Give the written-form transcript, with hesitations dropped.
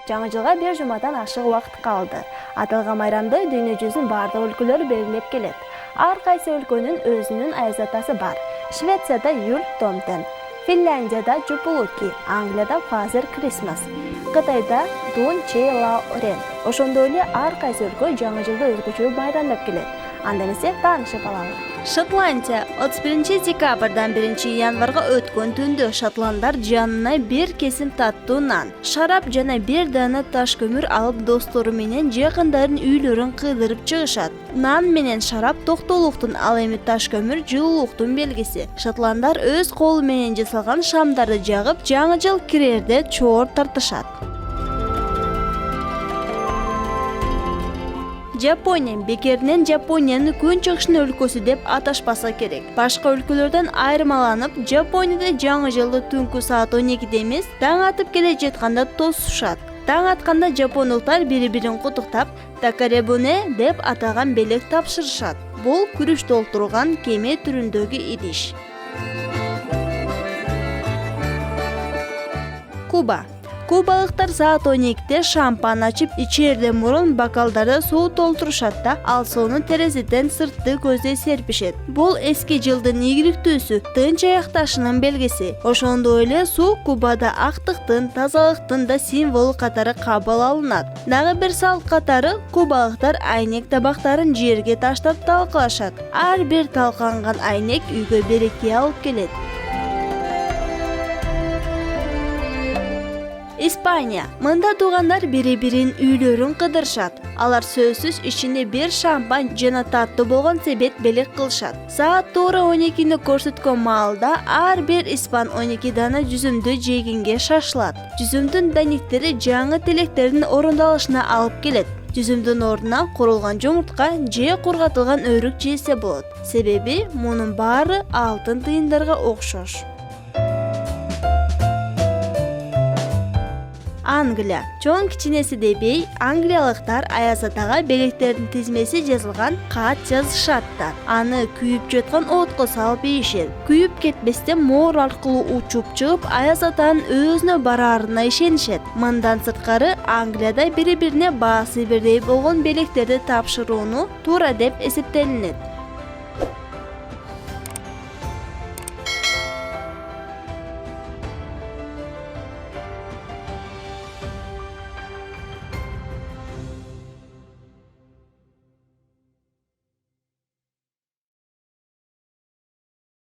Жаңы жылга бир жумадан ашык убакыт калды. Аталган майрамды дүйнө жүзүнүн бардык өлкөлөрү белгилеп келет. Ар кайсы өлкөнүн өзүнүн аяз атасы бар. Швецияда Юль Томтен, Финляндияда Жупулуки, Англияда Фазер Крисмас, Кытайда Дун Че Лаорен. Ошондой эле ар кайсы өлкө жаңы жылды өзгөчө майрамдап келет. Анда эмесе таанышып алалы. Шотландия 31 декабрдан 1 январга өткөн түндө шотланддар жанына бир кесим таттуу нан, шарап жана бир дана таш көмүр алып достору менен жакындарын үйлөрүн кыйдырып чыгышат. Нан менен шарап токтолуктун, ал эми таш көмүр жылуулуктун белгиси. Шотланддар өз колу менен жасалган шамдарды жагып, жаңы жыл кирерде чоор тартышат. Жапония бекеринен Жапониянын күн чыгышынын өлкөсү деп аташпаса керек. Башка өлкөлөрдөн айырмаланып, Жапонияда жаңы жылды түнкү саат 12-де эмес, таң атып келе жатканда тосушат. Таң атканда жапондуктар бири-бирин куттуктап, такаребуне деп аталган белек тапшырышат. Бул күрүч толтурган кеме түрүндөгү идиш. Куба. Кубалыктар саат 12-де шампан ачып, ичерден мурун бокалдарды суу толтурушат да, ал сууну терезеден сыртты көздөй серпишет. Бул эски жылдын ийгиликтүүсү, тынч аякташынын белгиси. Ошондой эле суу Кубада актыктын, тазалыктын да символу катары кабыл алынат. Дагы бир салт катары кубалыктар айнек табактарын жерге таштап талкалашат. Ар бир талканган айнек үйгө береке алып келет. Испания. Мында туугандар бири-бирин үйлөрүн кыдырышат. Алар сөзсүз ичинде бир шампан жана таттуу болгон себет белек кылышат. Саат туура 12-ни көрсөткөн маалда ар бир испан 12 дана жүзүмдү жегенге шашылат. Жүзүмдүн даниктери жаңы тилектердин орундалышына алып келет. Жүзүмдүн ордуна курулган жумуртка же кургатылган өрүк жесе болот. Себеби мунун баары алтын тыйындарга окшош. Англия. Чоң кичинеси дебей, англиялыктар аяз атага белектердин тизмеси жазылган кат жазышат да, аны күйүп жаткан отко салып ийишет. Күйүп кетпестен моор аркылуу учуп чыгып, аяз атанын өзүнө бараарына ишенишет. Мындан сырткары, Англияда бири-бирине баасы бирдей болгон белектерди тапшырууну туура деп эсептелинет.